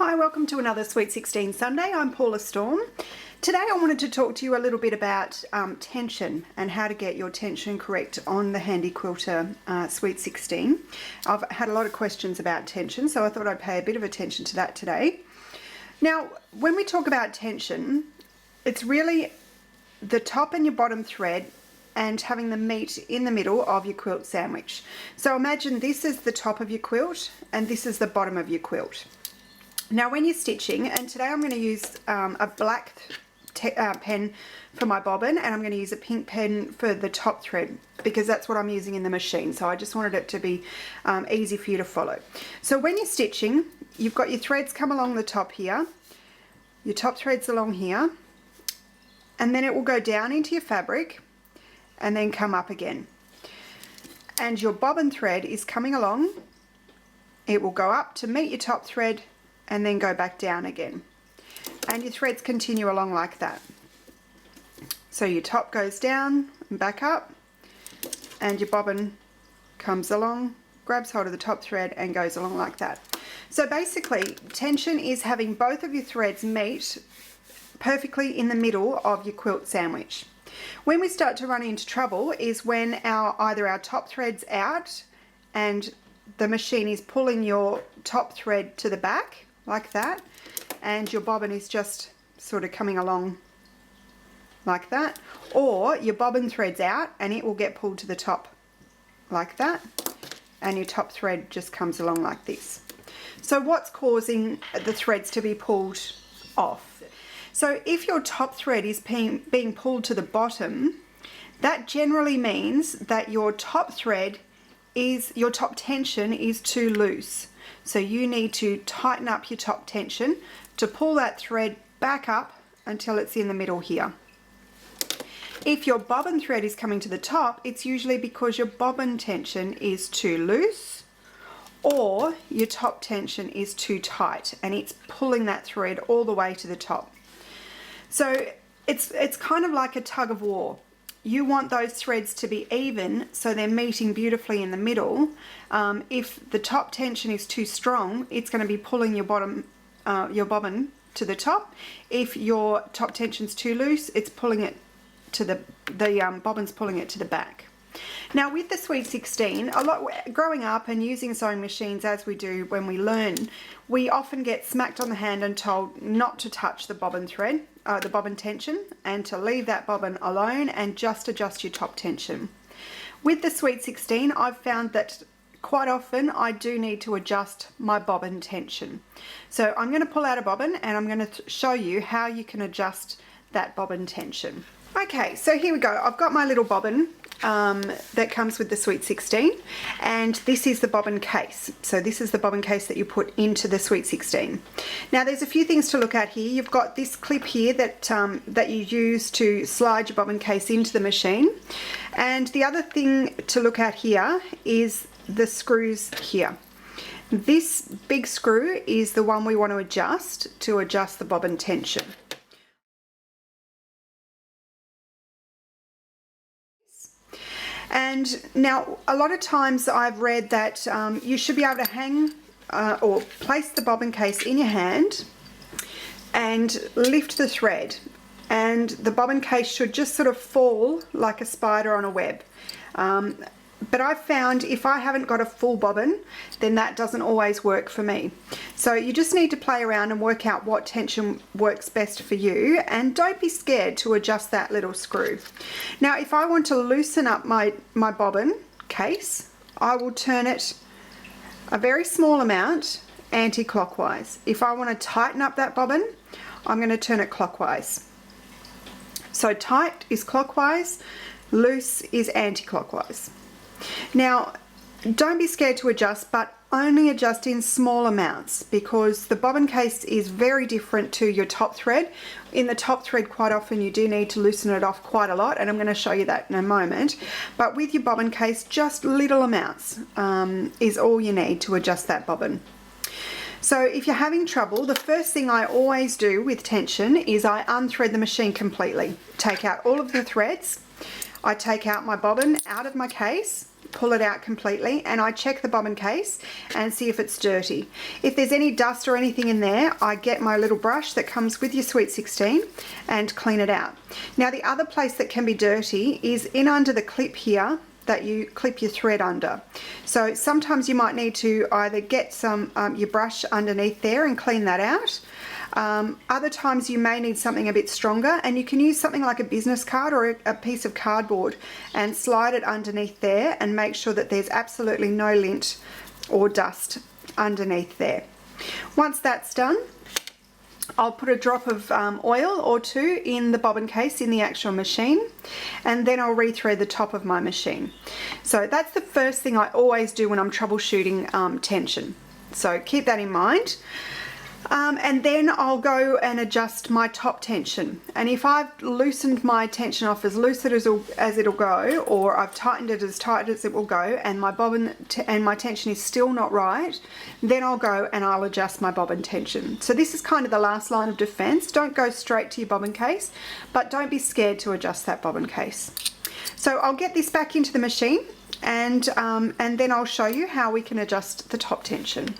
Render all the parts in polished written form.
Hi, welcome to another Sweet 16 Sunday. I'm Paula Storm. Today I wanted to talk to you a little bit about tension and how to get your tension correct on the Handy Quilter Sweet 16. I've had a lot of questions about tension, so I thought I'd pay a bit of attention to that today. Now, when we talk about tension, it's really the top and your bottom thread and having the meat in the middle of your quilt sandwich. So imagine this is the top of your quilt and this is the bottom of your quilt. Now when you're stitching, and today I'm going to use a black pen for my bobbin, and I'm going to use a pink pen for the top thread because that's what I'm using in the machine, so I just wanted it to be easy for you to follow. So when you're stitching, you've got your threads come along the top here, your top threads along here, and then it will go down into your fabric and then come up again. And your bobbin thread is coming along, it will go up to meet your top thread and then go back down again. And your threads continue along like that. So your top goes down and back up, and your bobbin comes along, grabs hold of the top thread and goes along like that. So basically, tension is having both of your threads meet perfectly in the middle of your quilt sandwich. When we start to run into trouble is when either our top thread's out and the machine is pulling your top thread to the back like that, and your bobbin is just sort of coming along like that, or your bobbin thread's out and it will get pulled to the top like that, and your top thread just comes along like this. So what's causing the threads to be pulled off? So if your top thread is being pulled to the bottom, that generally means that your top tension is too loose. So you need to tighten up your top tension to pull that thread back up until it's in the middle here. If your bobbin thread is coming to the top, it's usually because your bobbin tension is too loose or your top tension is too tight and it's pulling that thread all the way to the top. So it's kind of like a tug of war. You want those threads to be even so they're meeting beautifully in the middle. If the top tension is too strong, it's going to be pulling your bobbin to the top. If your top tension's too loose, it's pulling it to the bobbin's pulling it to the back. Now with the Sweet 16, growing up and using sewing machines as we do when we learn, we often get smacked on the hand and told not to touch the bobbin thread, the bobbin tension, and to leave that bobbin alone and just adjust your top tension. With the Sweet 16, I've found that quite often I do need to adjust my bobbin tension. So I'm going to pull out a bobbin and I'm going to show you how you can adjust that bobbin tension. Okay, so here we go. I've got my little bobbin that comes with the Sweet 16, and this is the bobbin case. So this is the bobbin case that you put into the Sweet 16. Now there's a few things to look at here. You've got this clip here that you use to slide your bobbin case into the machine, and the other thing to look at here is the screws here. This big screw is the one we want to adjust the bobbin tension. And now a lot of times I've read that you should be able to hang or place the bobbin case in your hand and lift the thread, and the bobbin case should just sort of fall like a spider on a web. But I've found if I haven't got a full bobbin, then that doesn't always work for me. So you just need to play around and work out what tension works best for you, and don't be scared to adjust that little screw. Now if I want to loosen up my bobbin case, I will turn it a very small amount anti-clockwise. If I want to tighten up that bobbin, I'm going to turn it clockwise. So tight is clockwise, loose is anti-clockwise. Now don't be scared to adjust, but only adjust in small amounts because the bobbin case is very different to your top thread. In the top thread quite often you do need to loosen it off quite a lot, and I'm going to show you that in a moment. But with your bobbin case, just little amounts is all you need to adjust that bobbin. So if you're having trouble, the first thing I always do with tension is I unthread the machine completely. Take out all of the threads. I take out my bobbin out of my case, pull it out completely, and I check the bobbin case and see if it's dirty. If there's any dust or anything in there, I get my little brush that comes with your Sweet 16 and clean it out. Now the other place that can be dirty is in under the clip here that you clip your thread under. So sometimes you might need to either get some your brush underneath there and clean that out. Other times you may need something a bit stronger, and you can use something like a business card or a piece of cardboard and slide it underneath there and make sure that there's absolutely no lint or dust underneath there. Once that's done, I'll put a drop of oil or two in the bobbin case in the actual machine, and then I'll rethread the top of my machine. So that's the first thing I always do when I'm troubleshooting tension. So keep that in mind. And then I'll go and adjust my top tension. And if I've loosened my tension off as loose as it'll go, or I've tightened it as tight as it will go, and my bobbin and my tension is still not right, then I'll go and I'll adjust my bobbin tension. So this is kind of the last line of defense. Don't go straight to your bobbin case, but don't be scared to adjust that bobbin case. So I'll get this back into the machine, and then I'll show you how we can adjust the top tension.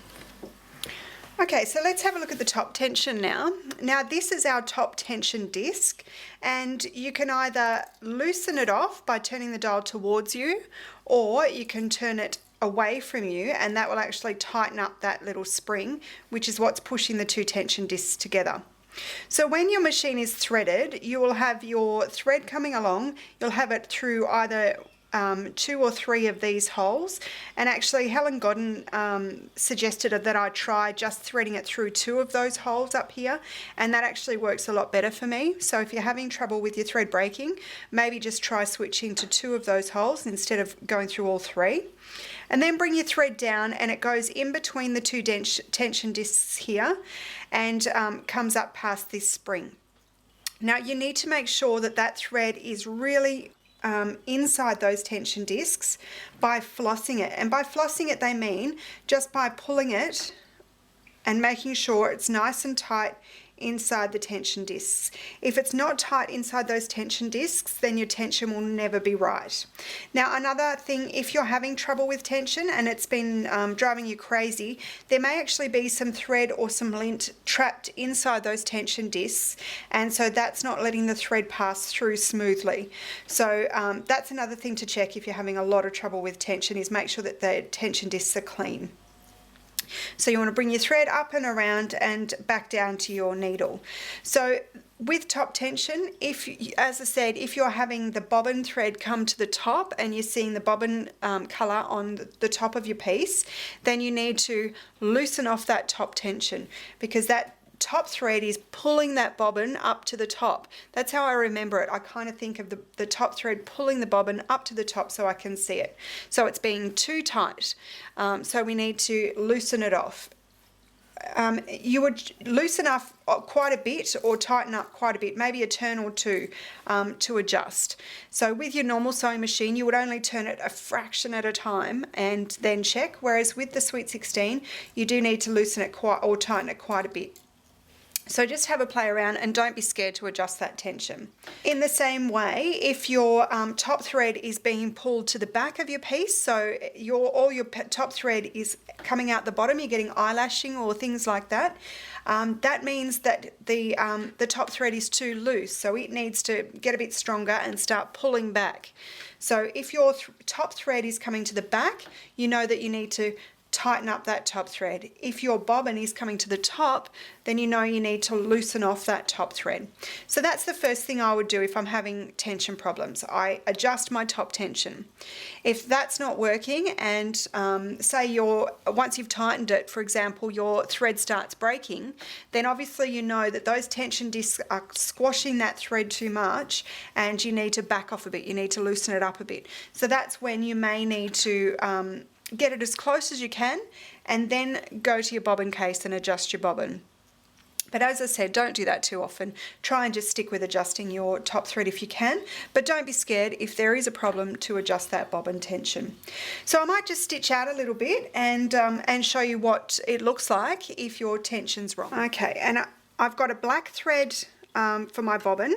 Okay, so let's have a look at the top tension now. Now this is our top tension disc, and you can either loosen it off by turning the dial towards you, or you can turn it away from you, and that will actually tighten up that little spring, which is what's pushing the two tension discs together. So when your machine is threaded, you will have your thread coming along. You'll have it through either 2 or 3 of these holes, and actually Helen Godden suggested that I try just threading it through 2 of those holes up here, and that actually works a lot better for me. So if you're having trouble with your thread breaking, maybe just try switching to 2 of those holes instead of going through all 3. And then bring your thread down, and it goes in between the 2 tension discs here, and comes up past this spring. Now you need to make sure that that thread is really inside those tension discs by flossing it. And by flossing it, they mean just by pulling it and making sure it's nice and tight inside the tension discs. If it's not tight inside those tension discs, then your tension will never be right. Now another thing, if you're having trouble with tension and it's been driving you crazy, there may actually be some thread or some lint trapped inside those tension discs, and so that's not letting the thread pass through smoothly. So that's another thing to check if you're having a lot of trouble with tension, is make sure that the tension discs are clean. So you want to bring your thread up and around and back down to your needle. So with top tension, as I said, if you're having the bobbin thread come to the top and you're seeing the bobbin colour on the top of your piece, then you need to loosen off that top tension, because that top thread is pulling that bobbin up to the top. That's how I remember it. I kind of think of the top thread pulling the bobbin up to the top so I can see it. So it's being too tight. So we need to loosen it off. You would loosen up quite a bit or tighten up quite a bit, maybe a turn or 2 to adjust. So with your normal sewing machine, you would only turn it a fraction at a time and then check, whereas with the Sweet 16, you do need to loosen it quite or tighten it quite a bit. So just have a play around and don't be scared to adjust that tension. In the same way, if your top thread is being pulled to the back of your piece, so all your top thread is coming out the bottom, you're getting eyelashing or things like that, that means that the top thread is too loose, so it needs to get a bit stronger and start pulling back. So if your top thread is coming to the back, you know that you need to tighten up that top thread. If your bobbin is coming to the top, then you know you need to loosen off that top thread. So that's the first thing I would do if I'm having tension problems. I adjust my top tension. If that's not working, and say once you've tightened it, for example, your thread starts breaking, then obviously you know that those tension discs are squashing that thread too much and you need to back off a bit, you need to loosen it up a bit. So that's when you may need to get it as close as you can and then go to your bobbin case and adjust your bobbin. But as I said, don't do that too often. Try and just stick with adjusting your top thread if you can, but don't be scared if there is a problem to adjust that bobbin tension. So I might just stitch out a little bit and show you what it looks like if your tension's wrong. Okay, and I've got a black thread for my bobbin,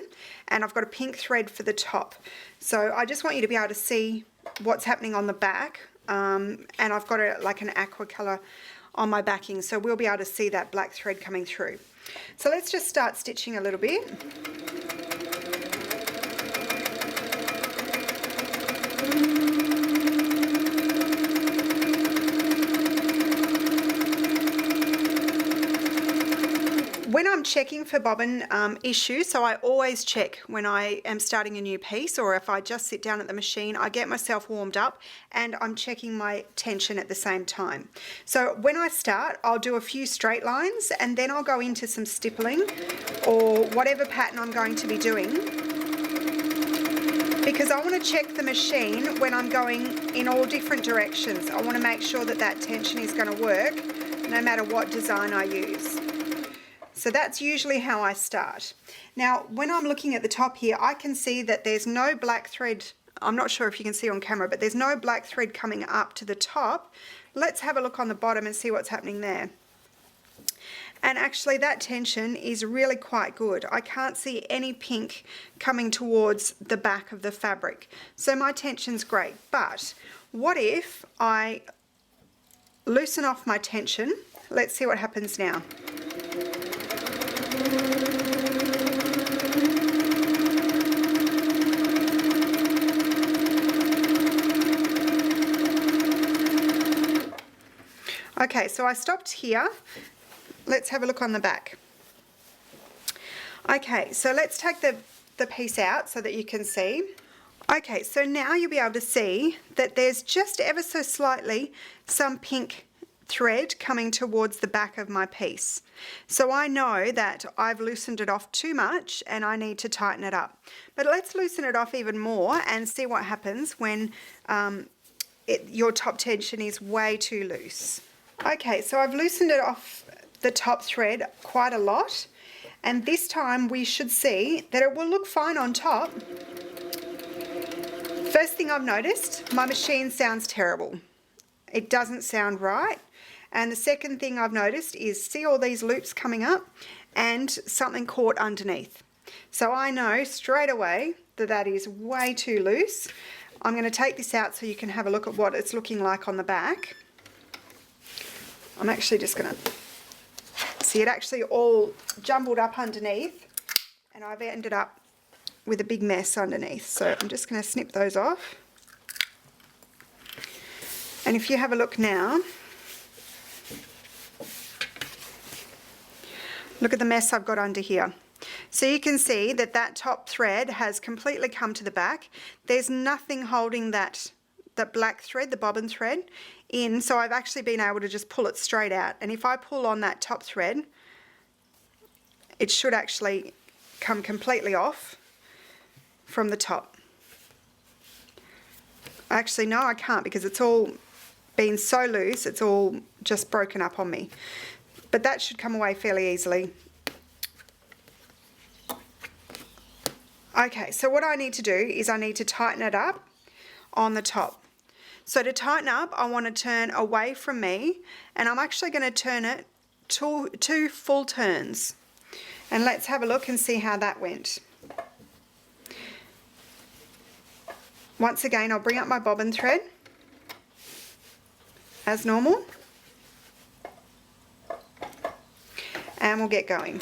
and I've got a pink thread for the top. So I just want you to be able to see what's happening on the back, and I've got like an aqua colour on my backing, so we'll be able to see that black thread coming through. So let's just start stitching a little bit. When I'm checking for bobbin issues, so I always check when I am starting a new piece, or if I just sit down at the machine, I get myself warmed up and I'm checking my tension at the same time. So when I start, I'll do a few straight lines and then I'll go into some stippling or whatever pattern I'm going to be doing, because I want to check the machine when I'm going in all different directions. I want to make sure that that tension is going to work no matter what design I use. So that's usually how I start. Now, when I'm looking at the top here, I can see that there's no black thread. I'm not sure if you can see on camera, but there's no black thread coming up to the top. Let's have a look on the bottom and see what's happening there. And actually that tension is really quite good. I can't see any pink coming towards the back of the fabric. So my tension's great. But what if I loosen off my tension? Let's see what happens now. Okay, so I stopped here. Let's have a look on the back. Okay, so let's take the piece out so that you can see. Okay, so now you'll be able to see that there's just ever so slightly some pink thread coming towards the back of my piece. So I know that I've loosened it off too much and I need to tighten it up. But let's loosen it off even more and see what happens when your top tension is way too loose. Okay, so I've loosened it off the top thread quite a lot, and this time we should see that it will look fine on top. First thing I've noticed, my machine sounds terrible. It doesn't sound right. And the second thing I've noticed is, see all these loops coming up and something caught underneath. So I know straight away that that is way too loose. I'm going to take this out so you can have a look at what it's looking like on the back. I'm actually just going to see it actually all jumbled up underneath, and I've ended up with a big mess underneath. So I'm just going to snip those off. And if you have a look now, look at the mess I've got under here. So you can see that that top thread has completely come to the back. There's nothing holding that black thread, the bobbin thread, in, so I've actually been able to just pull it straight out. And if I pull on that top thread, it should actually come completely off from the top. Actually, no, I can't, because it's all been so loose, it's all just broken up on me. But that should come away fairly easily. Okay, so what I need to do is I need to tighten it up on the top. So to tighten up, I want to turn away from me, and I'm actually going to turn it two full turns. And let's have a look and see how that went. Once again, I'll bring up my bobbin thread as normal, and we'll get going.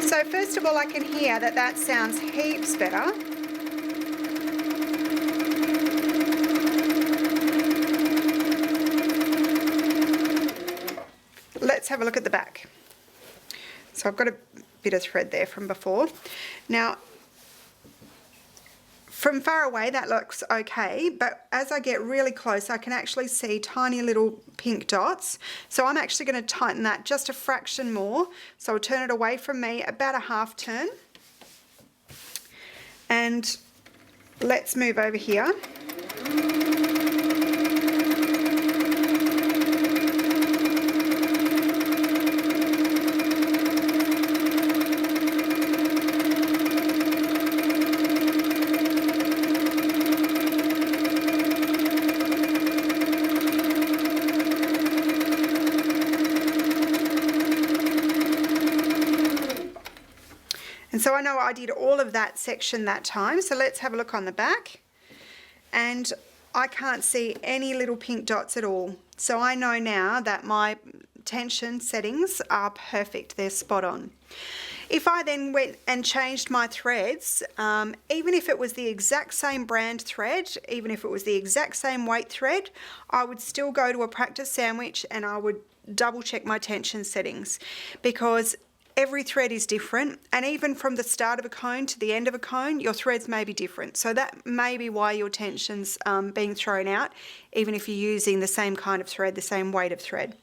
So first of all, I can hear that that sounds heaps better. Let's have a look at the back. So I've got a bit of thread there from before. Now, from far away that looks okay, but as I get really close I can actually see tiny little pink dots. So I'm actually going to tighten that just a fraction more. So I'll turn it away from me about a half turn. And let's move over here. And And so I know I did all of that section that time. So let's have a look on the back. And I can't see any little pink dots at all. So I know now that my tension settings are perfect. They're spot on. If I then went and changed my threads, even if it was the exact same brand thread, even if it was the exact same weight thread, I would still go to a practice sandwich and I would double check my tension settings, because every thread is different, and even from the start of a cone to the end of a cone, your threads may be different. So that may be why your tension's being thrown out, even if you're using the same kind of thread, the same weight of thread.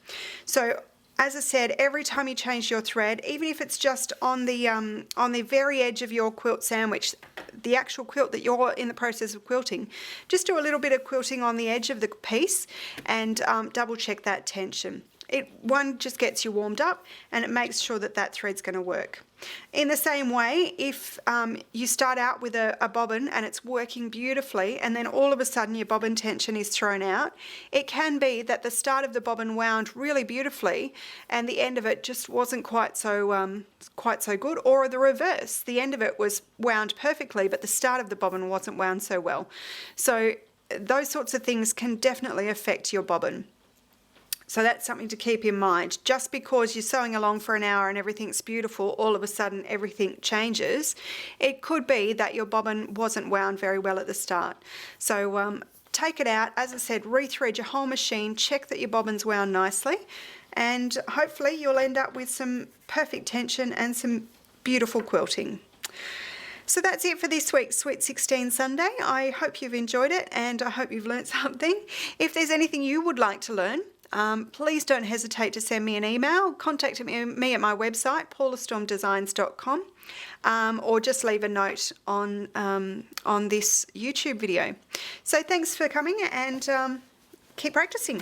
So as I said, every time you change your thread, even if it's just on the very edge of your quilt sandwich, the actual quilt that you're in the process of quilting, just do a little bit of quilting on the edge of the piece and double check that tension. One just gets you warmed up and it makes sure that that thread's going to work. In the same way, if you start out with a bobbin and it's working beautifully, and then all of a sudden your bobbin tension is thrown out, it can be that the start of the bobbin wound really beautifully and the end of it just wasn't quite so good, or the reverse. The end of it was wound perfectly, but the start of the bobbin wasn't wound so well. So those sorts of things can definitely affect your bobbin. So that's something to keep in mind. Just because you're sewing along for an hour and everything's beautiful, all of a sudden everything changes. It could be that your bobbin wasn't wound very well at the start. So take it out, as I said, rethread your whole machine, check that your bobbin's wound nicely, and hopefully you'll end up with some perfect tension and some beautiful quilting. So that's it for this week's Sweet 16 Sunday. I hope you've enjoyed it and I hope you've learnt something. If there's anything you would like to learn, please don't hesitate to send me an email. Contact me at my website, paulastormdesigns.com, or just leave a note on this YouTube video. So thanks for coming and keep practicing.